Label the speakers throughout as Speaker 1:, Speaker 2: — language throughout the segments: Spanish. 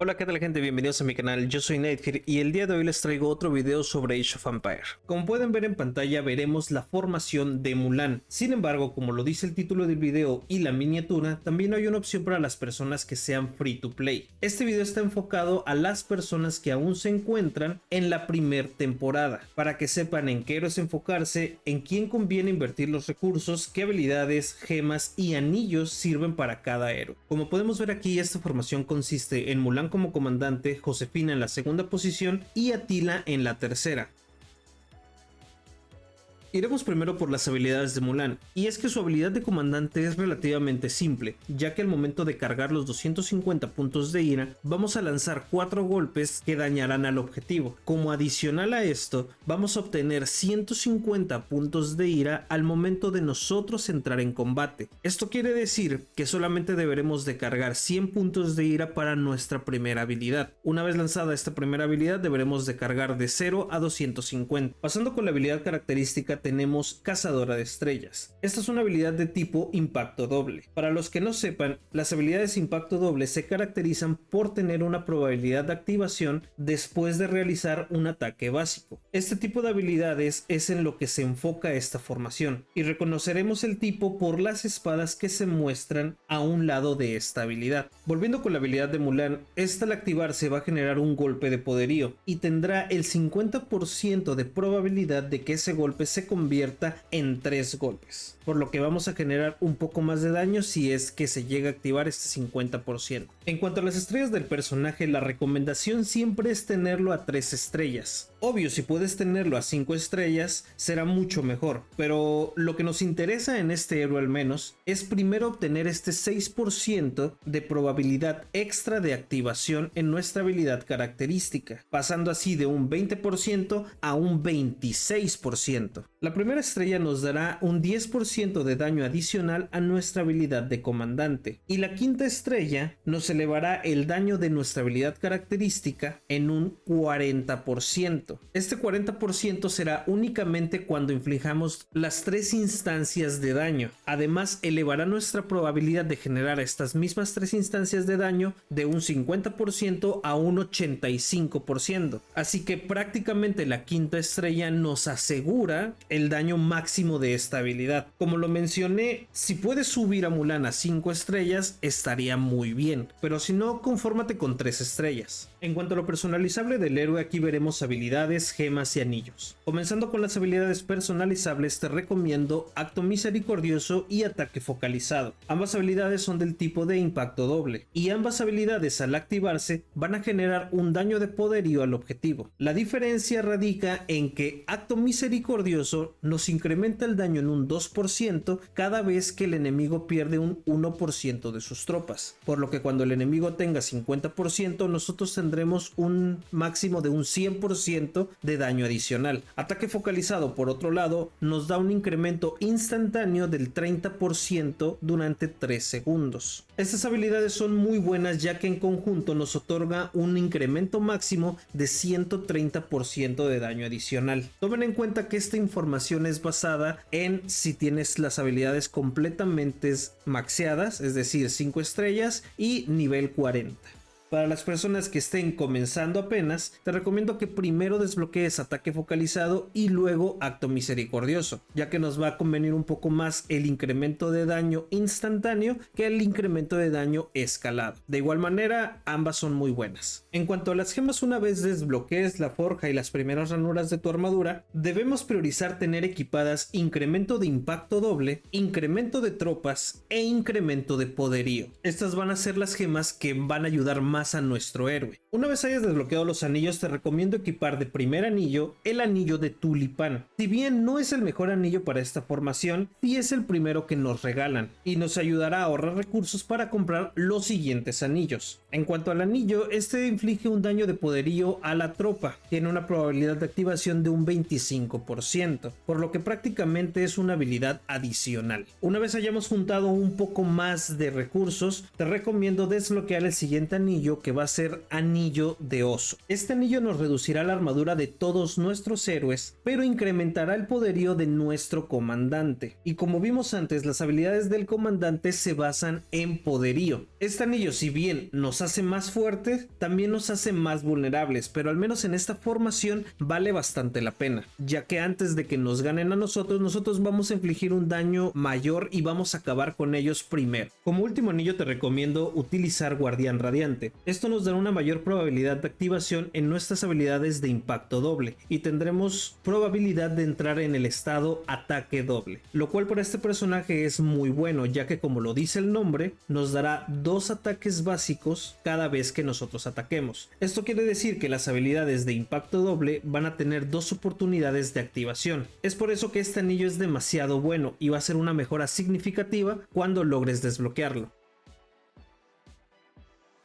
Speaker 1: Hola, ¿qué tal gente? Bienvenidos a mi canal, yo soy Nightfear y el día de hoy les traigo otro video sobre Age of Empires. Como pueden ver en pantalla veremos la formación de Mulan. Sin embargo, como lo dice el título del video y la miniatura, también hay una opción para las personas que sean free to play. Este video está enfocado a las personas que aún se encuentran en la primer temporada, para que sepan en qué héroes enfocarse, en quién conviene invertir los recursos, qué habilidades, gemas y anillos sirven para cada héroe. Como podemos ver aquí, esta formación consiste en Mulan como comandante, Josefina en la segunda posición y Atila en la tercera. Iremos primero por las habilidades de Mulan, y es que su habilidad de comandante es relativamente simple, ya que al momento de cargar los 250 puntos de ira, vamos a lanzar 4 golpes que dañarán al objetivo. Como adicional a esto, vamos a obtener 150 puntos de ira al momento de nosotros entrar en combate. Esto quiere decir que solamente deberemos de cargar 100 puntos de ira para nuestra primera habilidad. Una vez lanzada esta primera habilidad, deberemos de cargar de 0 a 250. Pasando con la habilidad característica, tenemos Cazadora de Estrellas. Esta es una habilidad de tipo impacto doble. Para los que no sepan, las habilidades impacto doble se caracterizan por tener una probabilidad de activación después de realizar un ataque básico. Este tipo de habilidades es en lo que se enfoca esta formación, y reconoceremos el tipo por las espadas que se muestran a un lado de esta habilidad. Volviendo con la habilidad de Mulan, esta al activarse va a generar un golpe de poderío y tendrá el 50% de probabilidad de que ese golpe se convierta en 3 golpes, por lo que vamos a generar un poco más de daño si es que se llega a activar este 50%. En cuanto a las estrellas del personaje, la recomendación siempre es tenerlo a 3 estrellas. Obvio, si puedes tenerlo a 5 estrellas será mucho mejor, pero lo que nos interesa en este héroe al menos es primero obtener este 6% de probabilidad extra de activación en nuestra habilidad característica, pasando así de un 20% a un 26%. La primera estrella nos dará un 10% de daño adicional a nuestra habilidad de comandante, y la quinta estrella nos elevará el daño de nuestra habilidad característica en un 40%. Este 40% será únicamente cuando inflijamos las 3 instancias de daño. Además, elevará nuestra probabilidad de generar estas mismas 3 instancias de daño de un 50% a un 85%. Así que prácticamente la quinta estrella nos asegura el daño máximo de esta habilidad. Como lo mencioné, si puedes subir a Mulan a 5 estrellas estaría muy bien, pero si no, confórmate con 3 estrellas. En cuanto a lo personalizable del héroe, aquí veremos habilidades, gemas y anillos. Comenzando con las habilidades personalizables, te recomiendo Acto Misericordioso y Ataque Focalizado. Ambas habilidades son del tipo de impacto doble, y ambas habilidades al activarse van a generar un daño de poderío al objetivo. La diferencia radica en que Acto Misericordioso nos incrementa el daño en un 2% cada vez que el enemigo pierde un 1% de sus tropas, por lo que cuando el enemigo tenga 50% nosotros tendremos un máximo de un 100% de daño adicional. Ataque focalizado, por otro lado, nos da un incremento instantáneo del 30% durante 3 segundos. Estas habilidades son muy buenas, ya que en conjunto nos otorga un incremento máximo de 130% de daño adicional. Tomen en cuenta que esta información es basada en si tienes las habilidades completamente maxeadas, es decir 5 estrellas y nivel 40. Para las personas que estén comenzando apenas, te recomiendo que primero desbloquees Ataque Focalizado y luego Acto Misericordioso, ya que nos va a convenir un poco más el incremento de daño instantáneo que el incremento de daño escalado. De igual manera, ambas son muy buenas. En cuanto a las gemas, una vez desbloquees la forja y las primeras ranuras de tu armadura, debemos priorizar tener equipadas incremento de impacto doble, incremento de tropas e incremento de poderío. Estas van a ser las gemas que van a ayudar más a nuestro héroe. Una vez hayas desbloqueado los anillos, te recomiendo equipar de primer anillo el anillo de Tulipán. Si bien no es el mejor anillo para esta formación, sí es el primero que nos regalan y nos ayudará a ahorrar recursos para comprar los siguientes anillos. En cuanto al anillo, este inflige un daño de poderío a la tropa, tiene una probabilidad de activación de un 25%, por lo que prácticamente es una habilidad adicional. Una vez hayamos juntado un poco más de recursos, te recomiendo desbloquear el siguiente anillo anillo que va a ser anillo de oso. Este anillo nos reducirá la armadura de todos nuestros héroes, pero incrementará el poderío de nuestro comandante. Y como vimos antes, las habilidades del comandante se basan en poderío. Este anillo, si bien nos hace más fuertes, también nos hace más vulnerables, pero al menos en esta formación vale bastante la pena, ya que antes de que nos ganen a nosotros vamos a infligir un daño mayor y vamos a acabar con ellos primero. Como último anillo te recomiendo utilizar Guardián Radiante. Esto nos dará una mayor probabilidad de activación en nuestras habilidades de impacto doble y tendremos probabilidad de entrar en el estado ataque doble, lo cual para este personaje es muy bueno, ya que como lo dice el nombre, nos dará 2 ataques básicos cada vez que nosotros ataquemos. Esto quiere decir que las habilidades de impacto doble van a tener 2 oportunidades de activación. Es por eso que este anillo es demasiado bueno y va a ser una mejora significativa cuando logres desbloquearlo.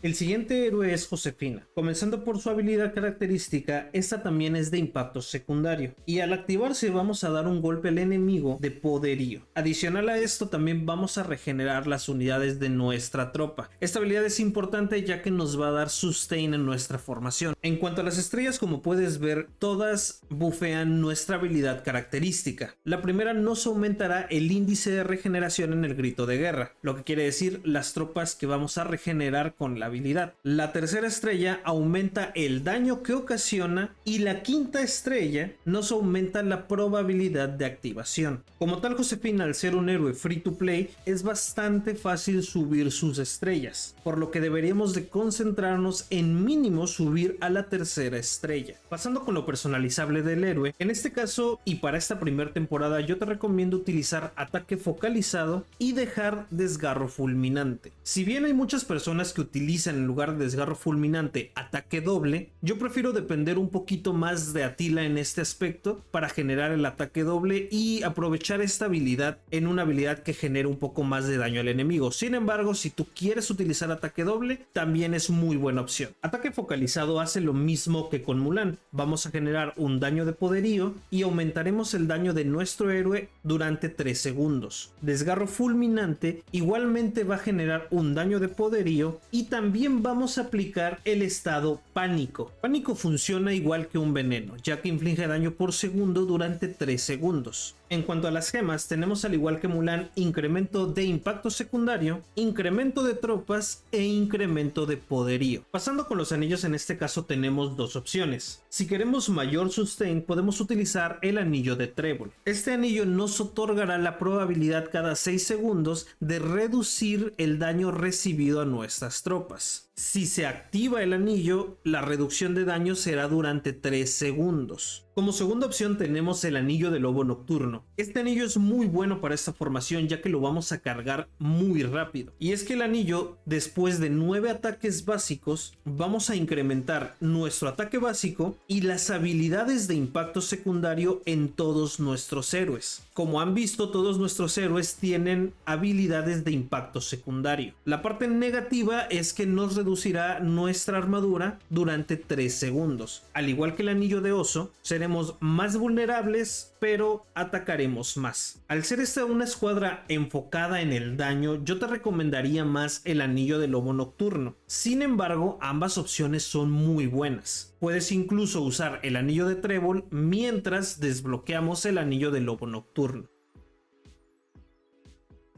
Speaker 1: El siguiente héroe es Josefina. Comenzando por su habilidad característica, esta también es de impacto secundario y al activarse vamos a dar un golpe al enemigo de poderío. Adicional a esto también vamos a regenerar las unidades de nuestra tropa. Esta habilidad es importante ya que nos va a dar sustain en nuestra formación. En cuanto a las estrellas, como puedes ver, todas bufean nuestra habilidad característica. La primera nos aumentará el índice de regeneración en el grito de guerra, lo que quiere decir las tropas que vamos a regenerar con la habilidad. La tercera estrella aumenta el daño que ocasiona y la quinta estrella nos aumenta la probabilidad de activación. Como tal, Josefina, al ser un héroe free to play, es bastante fácil subir sus estrellas, por lo que deberíamos de concentrarnos en mínimo subir a la tercera estrella. Pasando con lo personalizable del héroe, en este caso y para esta primera temporada yo te recomiendo utilizar ataque focalizado y dejar desgarro fulminante. Si bien hay muchas personas que utilizan en lugar de desgarro fulminante ataque doble, yo prefiero depender un poquito más de Attila en este aspecto para generar el ataque doble y aprovechar esta habilidad en una habilidad que genere un poco más de daño al enemigo. Sin embargo, si tú quieres utilizar ataque doble, también es muy buena opción. Ataque focalizado hace lo mismo que con Mulan. Vamos a generar un daño de poderío y aumentaremos el daño de nuestro héroe durante 3 segundos. Desgarro fulminante igualmente va a generar un daño de poderío y también vamos a aplicar el estado pánico. Pánico funciona igual que un veneno, ya que inflige daño por segundo durante 3 segundos. En cuanto a las gemas, tenemos al igual que Mulan incremento de impacto secundario, incremento de tropas e incremento de poderío. Pasando con los anillos, en este caso tenemos 2 opciones. Si queremos mayor sustain, podemos utilizar el anillo de trébol. Este anillo nos otorgará la probabilidad cada 6 segundos de reducir el daño recibido a nuestras tropas. Si se activa el anillo, la reducción de daño será durante 3 segundos. Como segunda opción tenemos el anillo de lobo nocturno. Este anillo es muy bueno para esta formación ya que lo vamos a cargar muy rápido. Y es que el anillo, después de 9 ataques básicos, vamos a incrementar nuestro ataque básico y las habilidades de impacto secundario en todos nuestros héroes. Como han visto, todos nuestros héroes tienen habilidades de impacto secundario. La parte negativa es que nos reducirá nuestra armadura durante 3 segundos. Al igual que el anillo de oso, seremos más vulnerables, pero atacaremos más. Al ser esta una escuadra enfocada en el daño, yo te recomendaría más el anillo de lobo nocturno. Sin embargo, ambas opciones son muy buenas. Puedes incluso usar el anillo de trébol mientras desbloqueamos el anillo de lobo nocturno.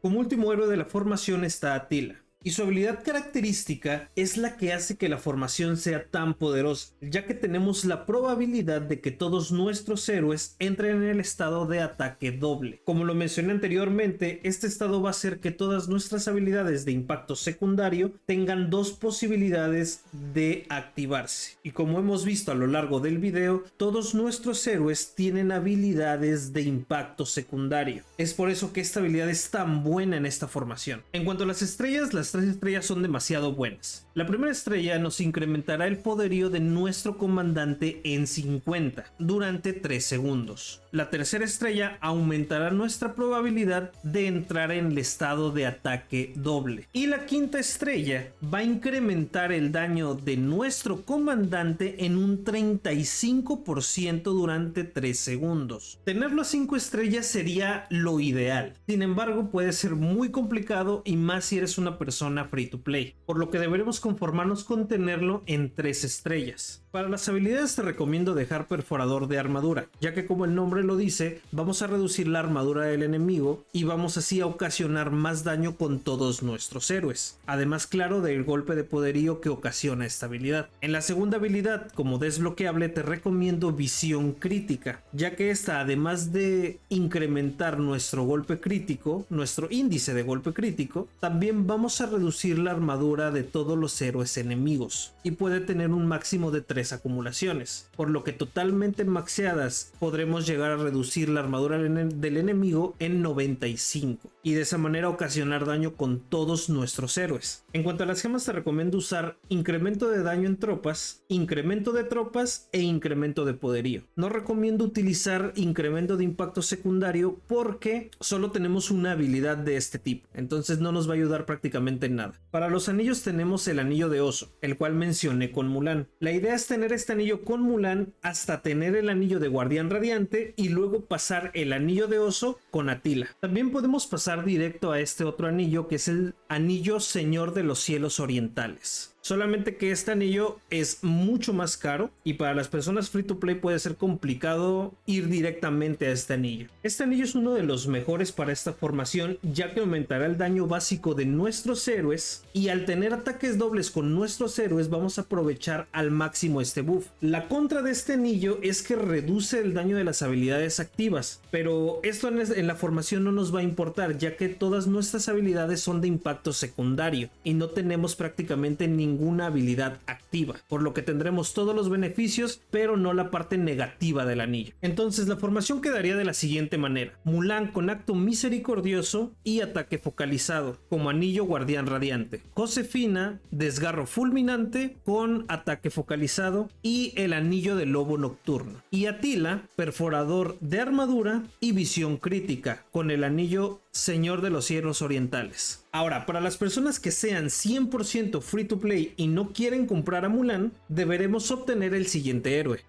Speaker 1: Como último héroe de la formación está Attila. Y su habilidad característica es la que hace que la formación sea tan poderosa, ya que tenemos la probabilidad de que todos nuestros héroes entren en el estado de ataque doble. Como lo mencioné anteriormente, este estado va a hacer que todas nuestras habilidades de impacto secundario tengan 2 posibilidades de activarse. Y como hemos visto a lo largo del video, todos nuestros héroes tienen habilidades de impacto secundario. Es por eso que esta habilidad es tan buena en esta formación. En cuanto a las estrellas, las 3 estrellas son demasiado buenas. La primera estrella nos incrementará el poderío de nuestro comandante en 50 durante 3 segundos. La tercera estrella aumentará nuestra probabilidad de entrar en el estado de ataque doble. Y la quinta estrella va a incrementar el daño de nuestro comandante en un 35% durante 3 segundos. Tenerlo a 5 estrellas sería lo ideal. Sin embargo, puede ser muy complicado y más si eres una persona free to play, por lo que deberemos conformarnos con tenerlo en 3 estrellas. Para las habilidades te recomiendo dejar perforador de armadura, ya que como el nombre lo dice, vamos a reducir la armadura del enemigo y vamos así a ocasionar más daño con todos nuestros héroes. Además, claro, del golpe de poderío que ocasiona esta habilidad. En la segunda habilidad, como desbloqueable, te recomiendo visión crítica, ya que esta, además de incrementar nuestro golpe crítico, nuestro índice de golpe crítico, también vamos a reducir la armadura de todos los héroes enemigos y puede tener un máximo de 3 acumulaciones, por lo que totalmente maxeadas podremos llegar a reducir la armadura del enemigo en 95 y de esa manera ocasionar daño con todos nuestros héroes. En cuanto a las gemas, te recomiendo usar incremento de daño en tropas, incremento de tropas e incremento de poderío. No recomiendo utilizar incremento de impacto secundario porque solo tenemos una habilidad de este tipo, entonces no nos va a ayudar prácticamente en nada. Para los anillos tenemos el anillo de oso, el cual mencioné con Mulan. La idea es tener este anillo con Mulan hasta tener el anillo de guardián radiante y luego pasar el anillo de oso con Atila. También podemos pasar directo a este otro anillo, que es el anillo Señor de los Cielos Orientales. Solamente que este anillo es mucho más caro y para las personas free to play puede ser complicado ir directamente a este anillo. Este anillo es uno de los mejores para esta formación, ya que aumentará el daño básico de nuestros héroes y al tener ataques dobles con nuestros héroes vamos a aprovechar al máximo este buff. La contra de este anillo es que reduce el daño de las habilidades activas, pero esto en la formación no nos va a importar, ya que todas nuestras habilidades son de impacto secundario y no tenemos prácticamente ninguna habilidad activa, por lo que tendremos todos los beneficios pero no la parte negativa del anillo. Entonces la formación quedaría de la siguiente manera: Mulan con acto misericordioso y ataque focalizado como anillo guardián radiante, Josefina desgarro fulminante con ataque focalizado y el anillo de lobo nocturno, y Atila perforador de armadura y visión crítica con el anillo Señor de los Cielos Orientales. Ahora, para las personas que sean 100% free to play y no quieren comprar a Mulan, deberemos obtener el siguiente héroe.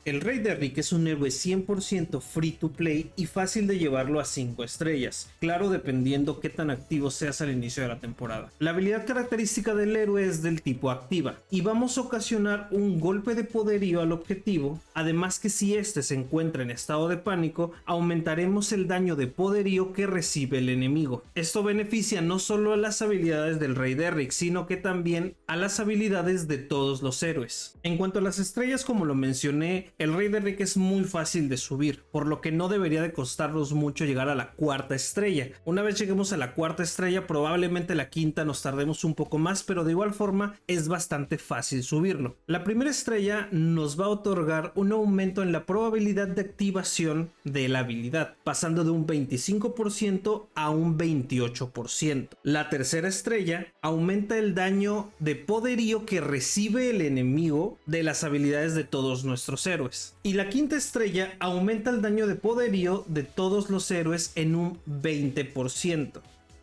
Speaker 1: El Rey Derrick es un héroe 100% free to play y fácil de llevarlo a 5 estrellas, claro dependiendo qué tan activo seas al inicio de la temporada. La habilidad característica del héroe es del tipo activa y vamos a ocasionar un golpe de poderío al objetivo, además que si este se encuentra en estado de pánico, aumentaremos el daño de poderío que recibe el enemigo. Esto beneficia no solo a las habilidades del Rey Derrick, sino que también a las habilidades de todos los héroes. En cuanto a las estrellas, como lo mencioné, el Rey Derrick es muy fácil de subir, por lo que no debería de costarnos mucho llegar a la 4ª estrella. Una vez lleguemos a la 4ª estrella, probablemente la 5ª nos tardemos un poco más, pero de igual forma es bastante fácil subirlo. La 1ª estrella nos va a otorgar un aumento en la probabilidad de activación de la habilidad, pasando de un 25% a un 28%. La 3ª estrella aumenta el daño de poderío que recibe el enemigo de las habilidades de todos nuestros héroes. Y la 5ª estrella aumenta el daño de poderío de todos los héroes en un 20%.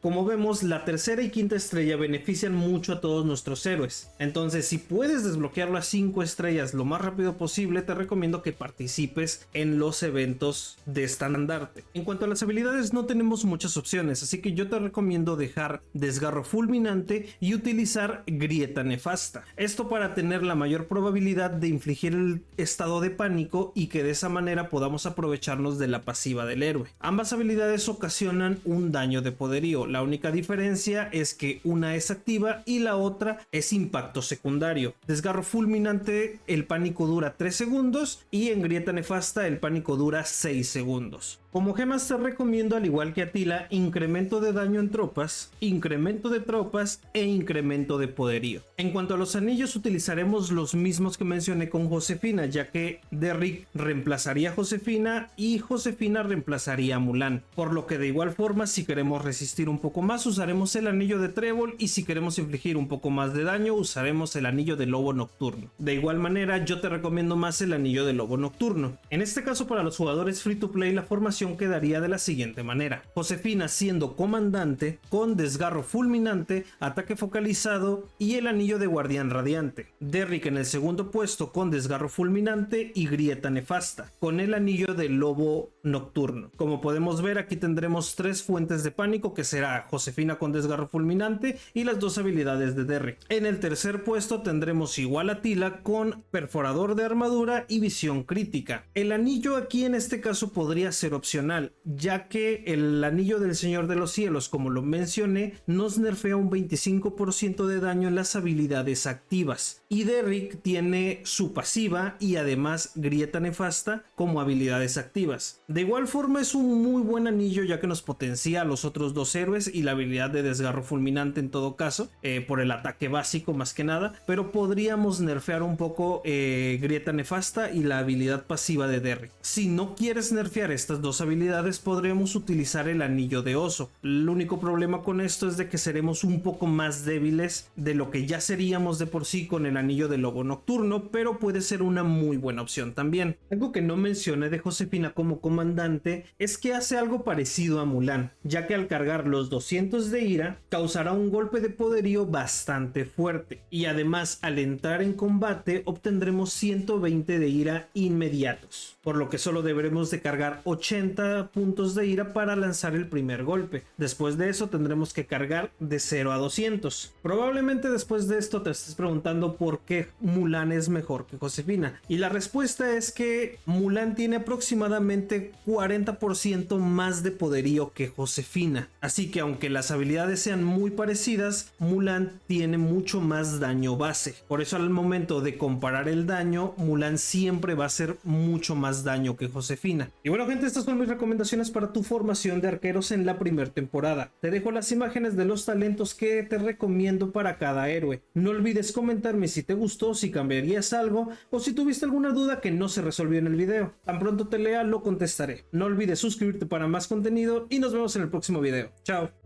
Speaker 1: Como vemos, la 3ª y 5ª estrella benefician mucho a todos nuestros héroes. Entonces, si puedes desbloquear las 5 estrellas lo más rápido posible, te recomiendo que participes en los eventos de estandarte. En cuanto a las habilidades, no tenemos muchas opciones, así que yo te recomiendo dejar desgarro fulminante y utilizar grieta nefasta. Esto para tener la mayor probabilidad de infligir el estado de pánico y que de esa manera podamos aprovecharnos de la pasiva del héroe. Ambas habilidades ocasionan un daño de poderío. La única diferencia es que una es activa y la otra es impacto secundario. Desgarro fulminante, el pánico dura 3 segundos y en grieta nefasta el pánico dura 6 segundos. Como gemas te recomiendo, al igual que Atila, incremento de daño en tropas, incremento de tropas e incremento de poderío. En cuanto a los anillos, utilizaremos los mismos que mencioné con Josefina, ya que Derrick reemplazaría a Josefina y Josefina reemplazaría a Mulan. Por lo que de igual forma, si queremos resistir un poco más, usaremos el anillo de Trébol, y si queremos infligir un poco más de daño, usaremos el anillo de Lobo Nocturno. De igual manera, yo te recomiendo más el anillo de Lobo Nocturno. En este caso, para los jugadores free to play, la formación formación quedaría de la siguiente manera: Josefina siendo comandante con desgarro fulminante, ataque focalizado y el anillo de guardián radiante. Derrick en el segundo puesto con desgarro fulminante y grieta nefasta, con el anillo de lobo nocturno. Como podemos ver, aquí tendremos 3 fuentes de pánico, que será Josefina con desgarro fulminante y las 2 habilidades de Derrick. En el tercer puesto tendremos igual a Tila con perforador de armadura y visión crítica. El anillo aquí en este caso podría ser opcional, ya que el anillo del Señor de los Cielos, como lo mencioné, nos nerfea un 25% de daño en las habilidades activas, y Derrick tiene su pasiva y además grieta nefasta como habilidades activas. De igual forma es un muy buen anillo, ya que nos potencia a los otros 2 héroes y la habilidad de desgarro fulminante en todo caso, por el ataque básico más que nada, pero podríamos nerfear un poco grieta nefasta y la habilidad pasiva de Derrick. Si no quieres nerfear estas 2 habilidades, podremos utilizar el anillo de oso. El único problema con esto es de que seremos un poco más débiles de lo que ya seríamos de por sí con el anillo de lobo nocturno, pero puede ser una muy buena opción también. Algo que no mencioné de Josefina como comandante es que hace algo parecido a Mulan, ya que al cargar los 200 de ira causará un golpe de poderío bastante fuerte, y además al entrar en combate obtendremos 120 de ira inmediatos, por lo que solo deberemos de cargar 80 puntos de ira para lanzar el primer golpe. Después de eso tendremos que cargar de 0 a 200. Probablemente después de esto te estés preguntando por qué Mulan es mejor que Josefina, y la respuesta es que Mulan tiene aproximadamente 40% más de poderío que Josefina, así que aunque las habilidades sean muy parecidas, Mulan tiene mucho más daño base. Por eso al momento de comparar el daño, Mulan siempre va a hacer mucho más daño que Josefina. Y bueno gente, estas son mis recomendaciones para tu formación de arqueros en la primera temporada. Te dejo las imágenes de los talentos que te recomiendo para cada héroe. No olvides comentarme si te gustó, si cambiarías algo o si tuviste alguna duda que no se resolvió en el video. Tan pronto te lea lo contestaré. No olvides suscribirte para más contenido y nos vemos en el próximo video. Chao.